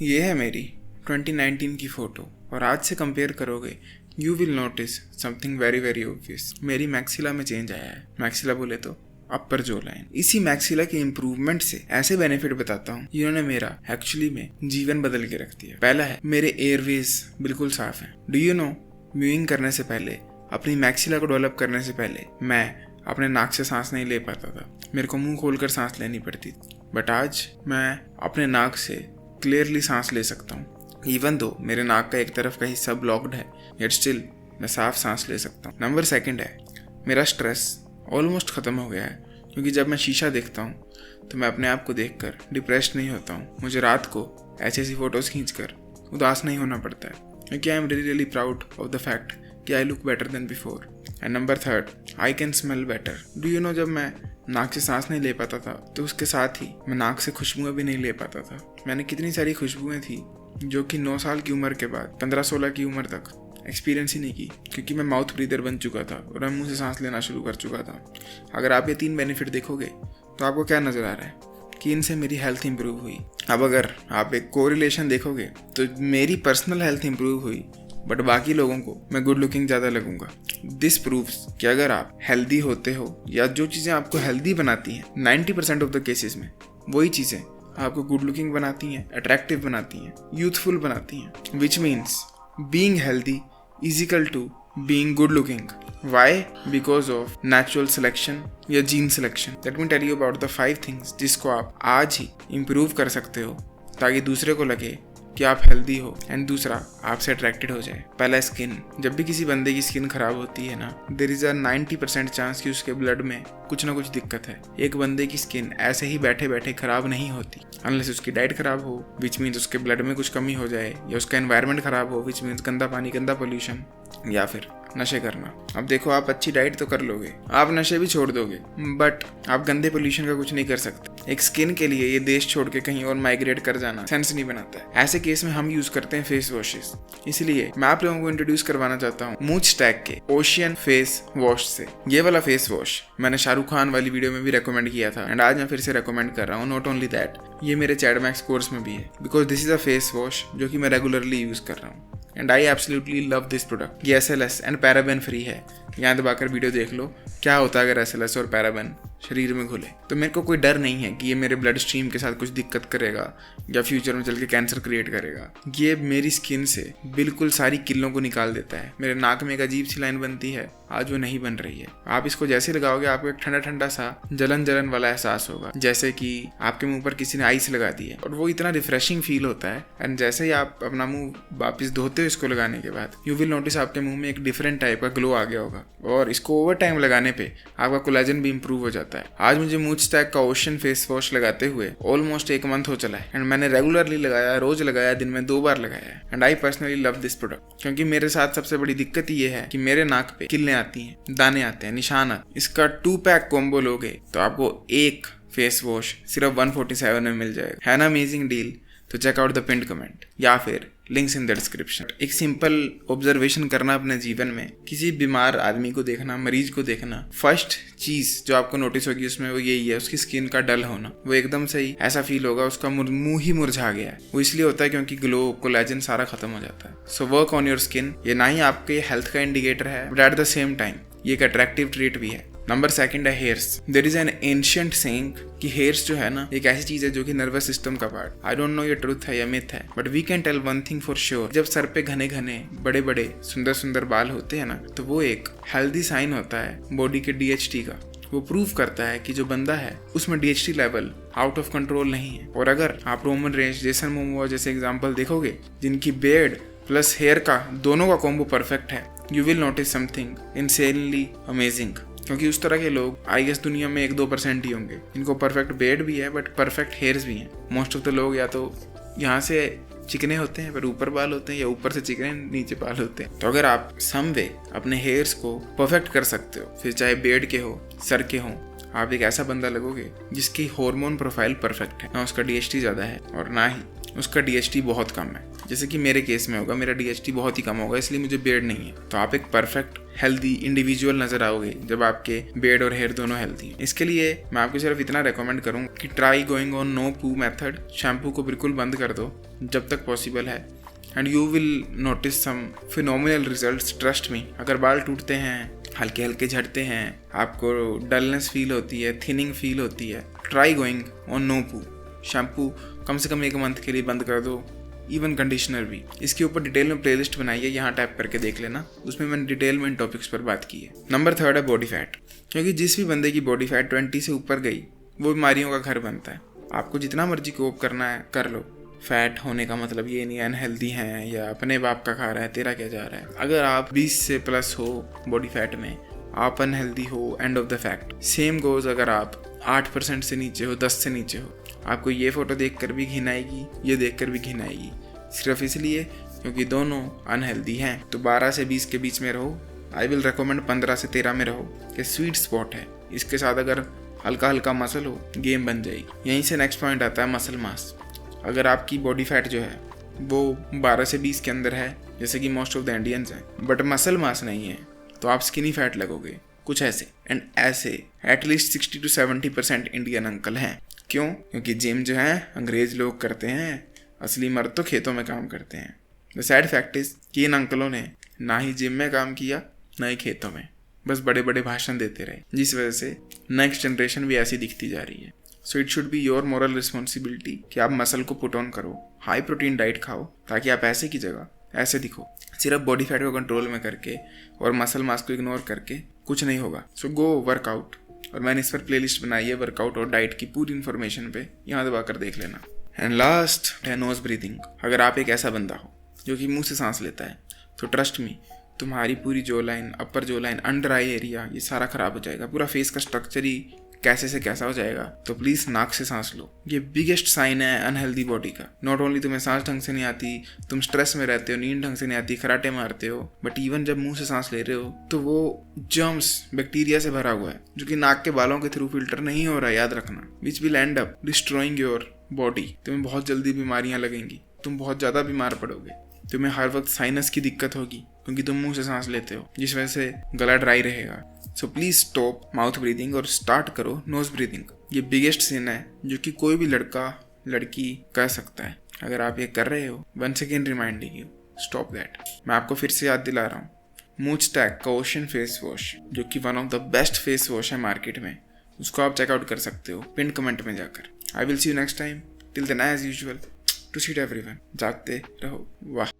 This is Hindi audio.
ये है मेरी 2019 की फ़ोटो और आज से कंपेयर करोगे you will notice something very very obvious. मेरी मैक्सिला में चेंज आया है। मैक्सिला बोले तो अपर जो लाइन। इसी मैक्सिला के इम्प्रूवमेंट से ऐसे बेनिफिट बताता हूँ जिन्होंने मेरा एक्चुअली में जीवन बदल के रख दिया। पहला है, मेरे एयरवेज बिल्कुल साफ हैं। डू यू नो, म्यूइंग करने से पहले, अपनी मैक्सिला को डेवलप करने से पहले मैं अपने नाक से सांस नहीं ले पाता था। मेरे को मुंह खोलकर सांस लेनी पड़ती थी। बट आज मैं अपने नाक से क्लियरली सांस ले सकता हूँ। इवन दो मेरे नाक का एक तरफ का हिस्सा ब्लॉक्ड है, येट स्टिल मैं साफ सांस ले सकता हूँ। नंबर सेकंड है, मेरा स्ट्रेस ऑलमोस्ट ख़त्म हो गया है। क्योंकि जब मैं शीशा देखता हूँ तो मैं अपने आप को देखकर डिप्रेस्ड नहीं होता हूँ। मुझे रात को ऐसी फ़ोटोज़ खींचकर उदास नहीं होना पड़ता है, क्योंकि I am really proud of the fact कि I look better than before. And number third, I can smell better. Do you know, जब मैं नाक से सांस नहीं ले पाता था तो उसके साथ ही मैं नाक से खुशबुएं भी नहीं ले पाता था। मैंने कितनी सारी खुशबुएं थी जो कि 9 साल की उम्र के बाद 15-16 की उम्र तक एक्सपीरियंस ही नहीं की, क्योंकि मैं माउथ ब्रीदर बन चुका था और मैं मुंह से सांस लेना शुरू कर चुका था। अगर आप ये 3 बेनिफिट देखोगे तो आपको क्या नज़र आ रहा है कि इनसे मेरी हेल्थ इंप्रूव हुई। अब अगर आप एक कोरिलेशन देखोगे तो मेरी पर्सनल हेल्थ इंप्रूव हुई, बट बाकी लोगों को मैं गुड लुकिंग ज़्यादा लगूंगा। दिस प्रूव्स कि अगर आप हेल्दी होते हो या जो चीज़ें आपको हेल्दी बनाती हैं 90% ऑफ द केसेस में वही चीज़ें आपको गुड लुकिंग बनाती हैं, अट्रैक्टिव बनाती हैं, यूथफुल बनाती हैं। Which means being healthy is equal to being good looking. Why? Because of natural selection या gene selection. Let me tell you about the 5 things जिसको आप आज ही इम्प्रूव कर सकते हो ताकि दूसरे को लगे कि आप हेल्दी हो एंड दूसरा आपसे अट्रैक्टेड हो जाए। पहला, स्किन। जब भी किसी बंदे की स्किन खराब होती है ना, देयर इज अ 90% चांस कि उसके ब्लड में कुछ ना कुछ दिक्कत है। एक बंदे की स्किन ऐसे ही बैठे बैठे खराब नहीं होती अनलेस उसकी डाइट खराब हो, विच मीन्स उसके ब्लड में कुछ कमी हो जाए, या उसका एनवायरनमेंट खराब हो, विच मीन्स गंदा पानी, गंदा पोल्यूशन, या फिर नशे करना। अब देखो, आप अच्छी डाइट तो कर लोगे, आप नशे भी छोड़ दोगे, बट आप गंदे पोल्यूशन का कुछ नहीं कर सकते। एक स्किन के लिए ये देश छोड़ के कहीं और माइग्रेट कर जाना सेंस नहीं बनाता है। ऐसे केस में हम यूज करते हैं फेस वॉशेस। इसलिए मैं आप लोगों को इंट्रोड्यूस करवाना चाहता हूँ मूच टैग के ओशियन फेस वॉश से। ये वाला फेस वॉश मैंने शाहरुख खान वाली वीडियो में भी रेकमेंड किया था एंड आज मैं फिर से रेकमेंड कर रहा हूँ। नॉट ओनली दैट, ये मेरे चैडमैक्स कोर्स में भी है, because this is a face wash जो कि मैं रेगुलरली यूज कर रहा हूँ and I absolutely love this product. ये SLS एंड पैराबेन फ्री है। यहाँ दबाकर वीडियो देख लो क्या होता है अगर SLS और पैराबेन शरीर में घुले। तो मेरे को कोई डर नहीं है कि ये मेरे ब्लड स्ट्रीम के साथ कुछ दिक्कत करेगा या फ्यूचर में चल के कैंसर क्रिएट करेगा। ये मेरी स्किन से बिल्कुल सारी किलों को निकाल देता है। मेरे नाक में एक अजीब सी लाइन बनती है, आज वो नहीं बन रही है। आप इसको जैसे लगाओगे आपको एक ठंडा ठंडा सा जलन जलन वाला एहसास होगा, जैसे कि आपके मुंह पर किसी ने आइस लगा दी है, और वो इतना रिफ्रेशिंग फील होता है। एंड जैसे ही आप अपना मुंह वापस धोते हो इसको लगाने के बाद, यू विल नोटिस आपके मुंह में एक डिफरेंट टाइप का ग्लो आ गया होगा, और इसको ओवर टाइम लगाने पे आपका कोलेजन भी इंप्रूव हो जाता है। आज मुझे मूच टैग का ओशन फेस वॉश लगाते हुए ऑलमोस्ट 1 मंथ हो चला है एंड मैंने रेगुलरली लगाया, रोज लगाया, दिन में 2 बार लगाया है। And I personally love this product, क्योंकि मेरे साथ सबसे बड़ी दिक्कत ये है कि मेरे नाक पे किल्लें आती हैं, दाने आते हैं, निशान आते हैं। इसका 2 पैक कॉम्बो लोगे तो आपको एक फेस वॉश सिर्फ 147 में मिल जाएगा। है ना अमेजिंग डील? तो check out the pinned comment या फिर लिंक्स इन द डिस्क्रिप्शन। एक सिंपल ऑब्जर्वेशन करना अपने जीवन में, किसी बीमार आदमी को देखना, मरीज को देखना, फर्स्ट चीज जो आपको नोटिस होगी उसमें वो यही है, उसकी स्किन का डल होना। वो एकदम से ही ऐसा फील होगा उसका मुंह ही मुरझा गया है। वो इसलिए होता है क्योंकि ग्लो, कोलेजन सारा खत्म हो जाता है। So work on your skin. ये ना ही आपके हेल्थ का इंडिकेटर है, but at the same time ये एक अट्रैक्टिव ट्रीट भी है। नंबर सेकंड है hairs. There is an ancient saying कि हेयर्स जो है ना, एक ऐसी चीज है जो कि नर्वस सिस्टम का पार्ट। आई डोंट नो ये ट्रूथ है या मिथ है, but we can tell one thing for sure. जब सर पे घने घने बड़े बड़े सुंदर सुंदर बाल होते हैं ना, तो वो एक हेल्दी साइन होता है बॉडी के DHT का। वो प्रूव करता है कि जो बंदा है उसमें DHT level out of control नहीं है। और अगर आप रोमन रेंज, जेसन मोमोआ जैसे एग्जाम्पल देखोगे जिनकी बियर्ड प्लस हेयर का दोनों का कॉम्बो परफेक्ट है, you will notice something insanely amazing. क्योंकि उस तरह के लोग आई गेस दुनिया में 1-2% ही होंगे। इनको परफेक्ट बेड भी है बट परफेक्ट हेयर्स भी हैं। मोस्ट ऑफ द लोग या तो यहाँ से चिकने होते हैं पर ऊपर बाल होते हैं, या ऊपर से चिकने नीचे बाल होते हैं। तो अगर आप सम वे अपने हेयर्स को परफेक्ट कर सकते हो, फिर चाहे बेड के हो, सर के हो, आप एक ऐसा बंदा लगोगे जिसकी हार्मोन प्रोफाइल परफेक्ट है। ना उसका DHT ज़्यादा है और ना ही उसका DHT बहुत कम है, जैसे कि मेरे केस में होगा। मेरा DHT बहुत ही कम होगा, इसलिए मुझे बेड नहीं है। तो आप एक परफेक्ट हेल्दी इंडिविजुअल नजर आओगे जब आपके बेड और हेयर दोनों हेल्दी हैं। इसके लिए मैं आपको सिर्फ इतना रेकमेंड करूँ कि try going on no poo method. Shampoo को बिल्कुल बंद कर दो, जब तक पॉसिबल है, and you will notice some phenomenal results, trust me. अगर बाल टूटते हैं, हल्के हल्के झड़ते हैं, आपको डलनेस फील होती है, थिनिंग फील होती है, ट्राई गोइंग ऑन नोपू शैम्पू कम से कम 1 मंथ के लिए बंद कर दो, इवन कंडीशनर भी। इसके ऊपर डिटेल में प्लेलिस्ट बनाई है, यहाँ टैप करके देख लेना, उसमें मैंने डिटेल में इन टॉपिक्स पर बात की है। नंबर 3 है बॉडी फैट, क्योंकि जिस भी बंदे की बॉडी फैट 20 से ऊपर गई वो बीमारियों का घर बनता है। आपको जितना मर्जी कोप करना है कर लो, फैट होने का मतलब ये नहीं अनहेल्दी है या अपने बाप का खा रहा है, तेरा क्या जा रहा है। अगर आप 20 से प्लस हो बॉडी फैट में, आप अनहेल्दी हो, end of the fact. Same goes अगर आप 8% से नीचे हो, 10 से नीचे हो, आपको ये फोटो देखकर भी घिन आएगी, ये देखकर भी घिन आएगी, सिर्फ इसलिए क्योंकि दोनों अनहेल्दी हैं। तो 12 से 20 के बीच में रहो। आई विल रिकमेंड 15 से 13 में रहो, कि स्वीट स्पॉट है। इसके साथ अगर हल्का हल्का मसल हो, गेम बन जाएगी। यहीं से नेक्स्ट पॉइंट आता है मसल मास। अगर आपकी बॉडी फैट जो है वो 12 से 20 के अंदर है, जैसे कि मोस्ट ऑफ द इंडियंस हैं, बट मसल मास नहीं है, तो आप स्किनी फैट लगोगे, कुछ ऐसे। एंड ऐसे एटलीस्ट 60 to 70% इंडियन अंकल हैं। क्यों? क्योंकि जिम जो है अंग्रेज लोग करते हैं, असली मर्द तो खेतों में काम करते हैं। द सैड फैक्ट इज कि इन अंकलों ने ना ही जिम में काम किया, ना ही खेतों में, बस बड़े बड़े भाषण देते रहे, जिस वजह से नेक्स्ट जनरेशन भी ऐसी दिखती जा रही है। So it should be your moral responsibility कि आप मसल को पुट ऑन करो, हाई प्रोटीन डाइट खाओ, ताकि आप ऐसे की जगह ऐसे दिखो। सिर्फ बॉडी फैट को कंट्रोल में करके और मसल मास को इग्नोर करके कुछ नहीं होगा। सो गो वर्कआउट। और मैंने इस पर प्लेलिस्ट बनाई है वर्कआउट और डाइट की पूरी इन्फॉर्मेशन पे, यहाँ दबाकर देख लेना। एंड लास्ट है नोज ब्रीथिंग। अगर आप एक ऐसा बंदा हो जो कि मुंह से सांस लेता है, तो ट्रस्ट मी, तुम्हारी पूरी जो लाइन, अपर जो लाइन, अंडर आई एरिया, ये सारा खराब हो जाएगा। पूरा फेस का स्ट्रक्चर ही कैसे से कैसा हो जाएगा। तो प्लीज नाक से सांस लो। ये बिगेस्ट साइन है अनहेल्दी बॉडी का। नॉट ओनली तुम्हें सांस ढंग से नहीं आती, तुम स्ट्रेस में रहते हो, नींद ढंग से नहीं आती, खराटे मारते हो, बट इवन जब मुंह से सांस ले रहे हो तो वो जर्म्स, बैक्टीरिया से भरा हुआ है, जो कि नाक के बालों के थ्रू फिल्टर नहीं हो रहा है, याद रखना। Which will and up destroying your body. तुम्हें बहुत जल्दी बीमारियां लगेंगी, तुम बहुत ज्यादा बीमार पड़ोगे, तुम्हें हर वक्त साइनस की दिक्कत होगी क्योंकि तुम मुंह से सांस लेते हो, जिस वजह से गला ड्राई रहेगा। So please stop mouth breathing और स्टार्ट करो नोज ब्रीदिंग। ये बिगेस्ट सिन है जो कि कोई भी लड़का लड़की कर सकता है। अगर आप ये कर रहे हो, once again reminding you, stop that. मैं आपको फिर से याद दिला रहा हूँ, मूचटैक का ओशन फेस वॉश, जो कि one of the best face wash है मार्केट में, उसको आप चेकआउट कर सकते हो पिन कमेंट में जाकर। I will see you next time. Till then as usual, to seat everyone, जागते रहो। वाह।